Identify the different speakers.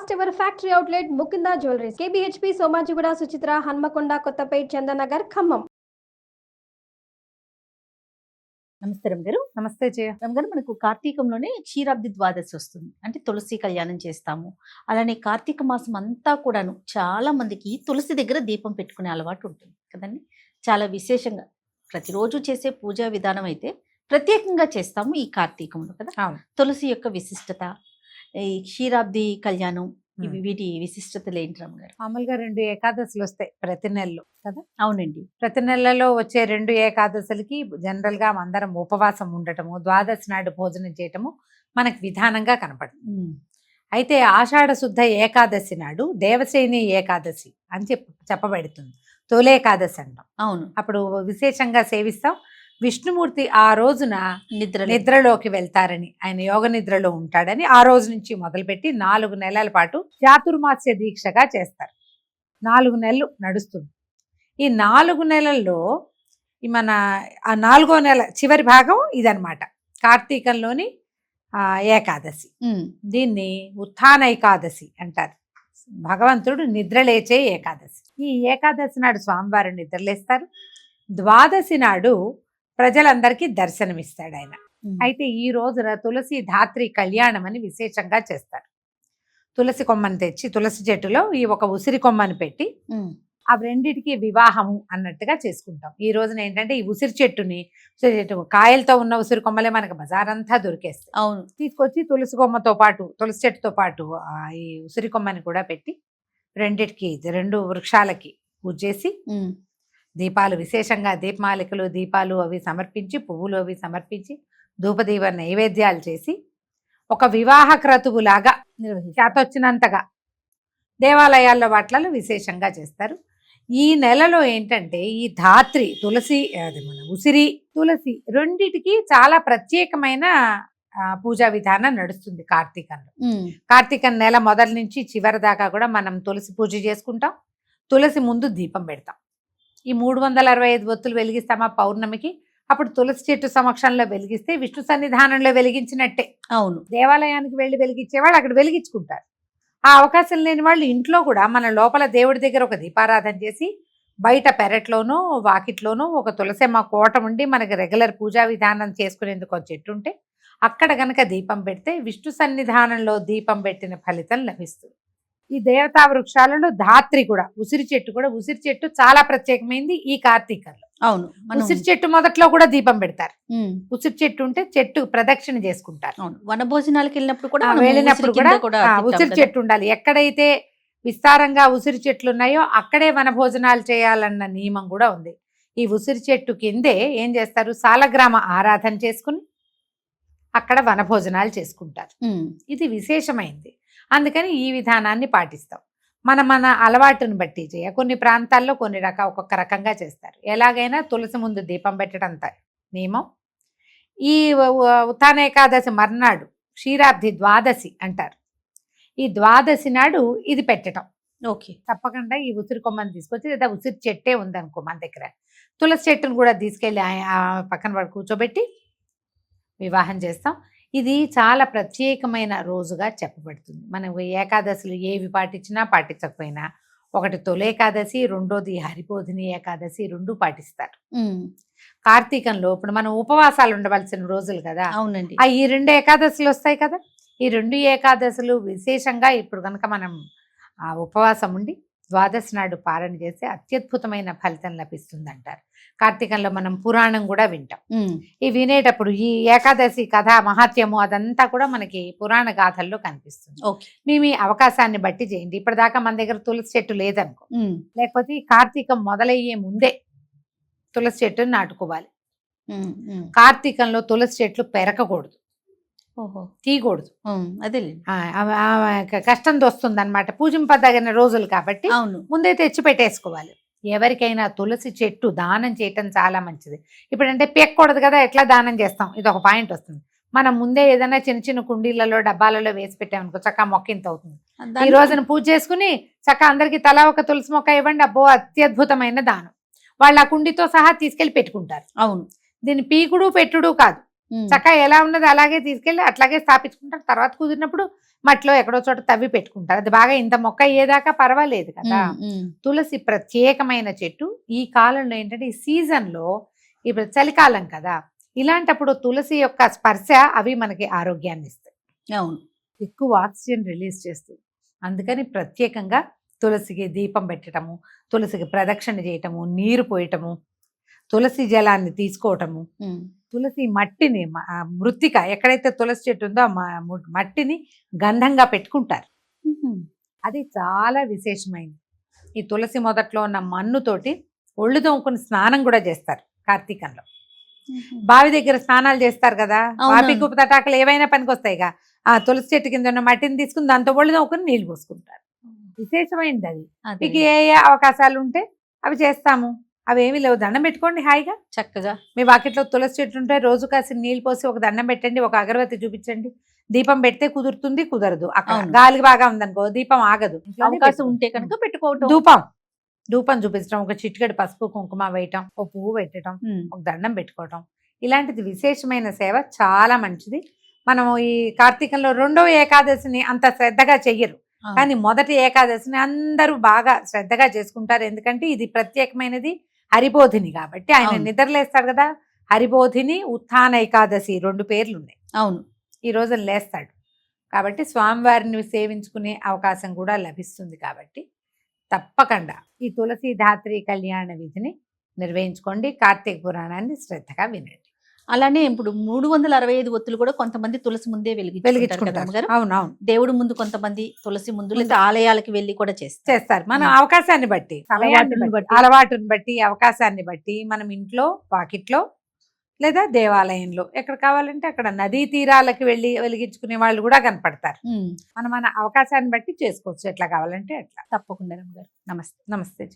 Speaker 1: First ever factory outlet Mukunda jewelleries KBHP Somajiguda Suchitra Hanamkonda Kothapet Chandanagar Khammam.
Speaker 2: నమస్తే రమగారు.
Speaker 3: నమస్తే జయ.
Speaker 2: రమగారు, మనకు కార్తీకంలోనే క్షీరాబ్ది ద్వాదశి వస్తుంది, అంటే తులసి కళ్యాణం చేస్తాము. అలానే కార్తీక మాసం అంతా కూడాను చాలా మందికి తులసి దగ్గర దీపం పెట్టుకునే అలవాటు ఉంటుంది కదండి. చాలా విశేషంగా ప్రతిరోజు చేసే పూజా విధానం అయితే ప్రత్యేకంగా చేస్తాము ఈ కార్తీకంలో కదా.
Speaker 3: అవును.
Speaker 2: తులసి యొక్క విశిష్టత, ఈ క్షీరాబ్ది కళ్యాణం, ఇవి వీటి విశిష్టతలు ఏంటి రమగారు?
Speaker 3: మామూలుగా 2 ఏకాదశులు వస్తాయి ప్రతి నెలలో కదా.
Speaker 2: అవునండి.
Speaker 3: ప్రతి నెలలో వచ్చే 2 ఏకాదశులకి జనరల్ గా అందరం ఉపవాసం ఉండటము, ద్వాదశి నాడు భోజనం చేయటము మనకు విధానంగా కనపడుతుంది. అయితే ఆషాఢ శుద్ధ ఏకాదశి నాడు దేవసేని ఏకాదశి అని చెప్పబడుతుంది. తొలేకాదశి అంటాం.
Speaker 2: అవును.
Speaker 3: అప్పుడు విశేషంగా సేవిస్తాం. విష్ణుమూర్తి ఆ రోజున నిద్రలోకి వెళ్తారని, ఆయన యోగ నిద్రలో ఉంటాడని ఆ రోజు నుంచి మొదలుపెట్టి 4 నెలల పాటు చాతుర్మాస్య దీక్షగా చేస్తారు. 4 నెలలు నడుస్తుంది. ఈ 4 నెలల్లో మన ఆ 4వ నెల చివరి భాగం ఇదనమాట, కార్తీకంలోని ఏకాదశి. దీన్ని ఉత్థాన ఏకాదశి అంటారు. భగవంతుడు నిద్రలేచే ఏకాదశి. ఈ ఏకాదశి నాడు స్వామివారు నిద్రలేస్తారు. ద్వాదశి నాడు ప్రజలందరికీ దర్శనమిస్తాడు ఆయన. అయితే ఈ రోజున తులసి ధాత్రి కళ్యాణం అని విశేషంగా చేస్తారు. తులసి కొమ్మని తెచ్చి తులసి చెట్టులో ఈ ఒక ఉసిరి కొమ్మని పెట్టి ఆ రెండిటికి వివాహము అన్నట్టుగా చేసుకుంటాం. ఈ రోజున ఏంటంటే ఈ ఉసిరి చెట్టుని, కాయలతో ఉన్న ఉసిరి కొమ్మలే మనకు బజారంతా దొరికేస్తాయి.
Speaker 2: అవును.
Speaker 3: తీసుకొచ్చి తులసి కొమ్మతో పాటు, తులసి చెట్టుతో పాటు ఈ ఉసిరి కొమ్మని కూడా పెట్టి రెండిటికి, 2 వృక్షాలకి పూజ చేసి దీపాలు, విశేషంగా దీపమాలికలు, దీపాలు అవి సమర్పించి, పువ్వులు అవి సమర్పించి, ధూపదీప నైవేద్యాలు చేసి ఒక వివాహ క్రతువులాగా చేతొచ్చినంతగా దేవాలయాల్లో వాట్లలో విశేషంగా చేస్తారు. ఈ నెలలో ఏంటంటే ఈ ధాత్రి తులసి, అది మన ఉసిరి తులసి రెండిటికి చాలా ప్రత్యేకమైన పూజా విధానం నడుస్తుంది కార్తీకంలో. కార్తీక నెల మొదటి నుంచి చివరి దాకా కూడా మనం తులసి పూజ చేసుకుంటాం. తులసి ముందు దీపం పెడతాం. ఈ 365 ఒత్తులు వెలిగిస్తామా పౌర్ణమికి, అప్పుడు తులసి చెట్టు సమక్షంలో వెలిగిస్తే విష్ణు సన్నిధానంలో వెలిగించినట్టే.
Speaker 2: అవును.
Speaker 3: దేవాలయానికి వెళ్ళి వెలిగించే వాళ్ళు అక్కడ వెలిగించుకుంటారు. ఆ అవకాశం లేని వాళ్ళు ఇంట్లో కూడా మన లోపల దేవుడి దగ్గర ఒక దీపారాధన చేసి, బయట పెరట్లోనూ వాకిట్లోనూ ఒక తులసమ్మ కోట ఉండి మనకి రెగ్యులర్ పూజా విధానం చేసుకునేందుకు ఒక చెట్టు ఉంటే అక్కడ గనక దీపం పెడితే విష్ణు సన్నిధానంలో దీపం పెట్టిన ఫలితం లభిస్తుంది. ఈ దేవతా వృక్షాలలో ధాత్రి కూడా, ఉసిరి చెట్టు చాలా ప్రత్యేకమైంది ఈ కార్తీకంలో.
Speaker 2: అవును.
Speaker 3: ఉసిరి చెట్టు మొదట్లో కూడా దీపం పెడతారు. ఉసిరి చెట్టు ఉంటే చెట్టు ప్రదక్షిణ చేసుకుంటారు.
Speaker 2: అవును. వనభోజనాలకు వెళ్ళినప్పుడు కూడా
Speaker 3: ఉసిరి చెట్టు ఉండాలి. ఎక్కడైతే విస్తారంగా ఉసిరి చెట్లు ఉన్నాయో అక్కడే వనభోజనాలు చేయాలన్న నియమం కూడా ఉంది. ఈ ఉసిరి చెట్టు కిందే ఏం చేస్తారు, సాలగ్రామ ఆరాధన చేసుకుని అక్కడ వనభోజనాలు చేసుకుంటారు. ఇది విశేషమైంది. అందుకని ఈ విధానాన్ని పాటిస్తాం. మన అలవాటును బట్టి కొన్ని ప్రాంతాల్లో కొన్ని ఒక్కొక్క రకంగా చేస్తారు. ఎలాగైనా తులసి ముందు దీపం పెట్టడం నియమం. ఈ ఉత్థాన ఏకాదశి మర్నాడు క్షీరాబ్ది ద్వాదశి అంటారు. ఈ ద్వాదశి నాడు ఇది పెట్టడం.
Speaker 2: ఓకే.
Speaker 3: తప్పకుండా ఈ ఉసిరి కొమ్మని తీసుకొచ్చి, లేదా ఉసిరి చెట్టే ఉందనుకో మన దగ్గర, తులసి చెట్టును కూడా తీసుకెళ్ళి పక్కన కూర్చోబెట్టి వివాహం చేస్తాం. ఇది చాలా ప్రత్యేకమైన రోజుగా చెప్పబడుతుంది. మనం ఏకాదశులు ఏవి పాటించినా పాటించకపోయినా, ఒకటి తొలేకాదశి, రెండోది హరిబోధిని ఏకాదశి, 2 పాటిస్తారు. కార్తీకంలో ఇప్పుడు మనం ఉపవాసాలు ఉండవలసిన రోజులు కదా.
Speaker 2: అవునండి.
Speaker 3: ఈ 2 ఏకాదశులు వస్తాయి కదా. ఈ 2 ఏకాదశులు విశేషంగా ఇప్పుడు కనుక మనం ఉపవాసం ఉండి ద్వాదశి నాడు పారణ చేస్తే అత్యద్భుతమైన ఫలితం లభిస్తుంది అంటారు. కార్తీకంలో మనం పురాణం కూడా వింటాం. ఈ వినేటప్పుడు ఈ ఏకాదశి కథ మహాత్యము అదంతా కూడా మనకి పురాణ గాథల్లో కనిపిస్తుంది. మీ అవకాశాన్ని బట్టి చేయండి. ఇప్పటిదాకా మన దగ్గర తులసి చెట్టు లేదనుకో, లేకపోతే ఈ కార్తీకం మొదలయ్యే ముందే తులసి చెట్టుని నాటుకోవాలి. కార్తీకంలో తులసి చెట్లు పెరగకూడదు, తీయకూడదు.
Speaker 2: అదే
Speaker 3: కష్టం వస్తుంది అనమాట. పూజింపదగిన రోజులు కాబట్టి ముందే తెచ్చి పెట్టేసుకోవాలి. ఎవరికైనా తులసి చెట్టు దానం చేయటం చాలా మంచిది. ఇప్పుడంటే పెక్కకూడదు కదా, ఎట్లా దానం చేస్తాం, ఇది ఒక పాయింట్ వస్తుంది. మనం ముందే ఏదైనా చిన్న చిన్న కుండీలలో డబ్బాలలో వేసి పెట్టామనుకో చక్కగా మొక్క ఇంత అవుతుంది. ఈ రోజున పూజ చేసుకుని చక్కగా అందరికి తలా ఒక తులసి మొక్క ఇవ్వండి, అబ్బో అత్యద్భుతమైన దానం. వాళ్ళు ఆ కుండీతో సహా తీసుకెళ్లి పెట్టుకుంటారు.
Speaker 2: అవును.
Speaker 3: దీని పీకుడు పెట్టుడు కాదు, చక్కగా ఎలా ఉన్నది అలాగే తీసుకెళ్ళి అట్లాగే స్థాపించుకుంటారు. తర్వాత కుదిరినప్పుడు మట్టిలో ఎక్కడో చోట తవ్వి పెట్టుకుంటారు. అది బాగా ఇంత మొక్క అయ్యేదాకా పర్వాలేదు కదా. తులసి ప్రత్యేకమైన చెట్టు. ఈ కాలంలో ఏంటంటే ఈ సీజన్ లో ఇప్పుడు చలికాలం కదా, ఇలాంటప్పుడు తులసి యొక్క స్పర్శ అవి మనకి ఆరోగ్యాన్ని ఇస్తాయి.
Speaker 2: అవును,
Speaker 3: ఎక్కువ ఆక్సిజన్ రిలీజ్ చేస్తుంది. అందుకని ప్రత్యేకంగా తులసికి దీపం పెట్టడము, తులసికి ప్రదక్షిణ చేయటము, నీరు పోయటము, తులసి జలాన్ని తీసుకోవటము, తులసి మట్టిని మృత్తిక ఎక్కడైతే తులసి చెట్టు ఉందో ఆ మట్టిని గంధంగా పెట్టుకుంటారు. అది చాలా విశేషమైనది. ఈ తులసి మొదట్లో ఉన్న మన్నుతోటి ఒళ్ళు తోముకుని స్నానం కూడా చేస్తారు కార్తీకంలో. బావి దగ్గర స్నానాలు చేస్తారు కదా, బావి కుప్ప తటాకులు ఏవైనా పనికి వస్తాయిగా. ఆ తులసి చెట్టు కింద ఉన్న మట్టిని తీసుకుని దాంతో ఒళ్ళు తోముకుని నీళ్లు పోసుకుంటారు. విశేషమైనది అది. మీకు ఏ ఏ అవకాశాలు ఉంటే అవి చేస్తాము. అవేమీ లేవు, దండం పెట్టుకోండి హాయిగా.
Speaker 2: చక్కగా
Speaker 3: మీ వాకిట్లో తులసి చెట్టు ఉంటే రోజు కాసి నీళ్ళు పోసి ఒక దండం పెట్టండి, ఒక అగరబత్తి చూపించండి. దీపం పెడితే కుదురుతుంది, కుదరదు. అక్కడ గాలి బాగా ఉందనుకో దీపం ఆగదు.
Speaker 2: అవకాశం ఉంటే కనుక పెట్టుకోవటం.
Speaker 3: ధూపం చూపించడం, ఒక చిటికెడు పసుపు కుంకుమ వేయటం, ఒక పువ్వు పెట్టడం, ఒక దండం పెట్టుకోవటం, ఇలాంటిది విశేషమైన సేవ, చాలా మంచిది. మనము ఈ కార్తీకంలో 2వ ఏకాదశిని అంత శ్రద్ధగా చెయ్యరు, కానీ మొదటి ఏకాదశిని అందరూ బాగా శ్రద్ధగా చేసుకుంటారు. ఎందుకంటే ఇది ప్రత్యేకమైనది, హరిబోధిని కాబట్టి. ఆయన నిద్రలేస్తాడు కదా, హరిబోధిని ఉత్థాన ఏకాదశి 2 పేర్లు ఉన్నాయి.
Speaker 2: అవును,
Speaker 3: ఈ రోజు లేస్తాడు కాబట్టి స్వామివారిని సేవించుకునే అవకాశం కూడా లభిస్తుంది. కాబట్టి తప్పకుండా ఈ తులసి ధాత్రి కళ్యాణ విధిని నిర్వహించుకోండి. కార్తీక పురాణాన్ని శ్రద్ధగా వినండి.
Speaker 2: అలానే ఇప్పుడు 365 ఒత్తులు కూడా కొంతమంది తులసి ముందే వెలిగించుకుంటారు.
Speaker 3: అవునవును,
Speaker 2: దేవుడి ముందు కొంతమంది తులసి ముందు, లేదా ఆలయాలకు వెళ్ళి కూడా
Speaker 3: చేస్తారు. మన అవకాశాన్ని బట్టి, సమయాన్ని బట్టి, అలవాటుని బట్టి, అవకాశాన్ని బట్టి మనం ఇంట్లో, వాకిట్లో, లేదా దేవాలయంలో ఎక్కడ కావాలంటే అక్కడ, నదీ తీరాలకు వెళ్ళి వెలిగించుకునే వాళ్ళు కూడా కనపడతారు. మన అవకాశాన్ని బట్టి చేసుకోవచ్చు, ఎట్లా కావాలంటే అట్లా.
Speaker 2: తప్పకుండా. నమస్తే.
Speaker 3: నమస్తే.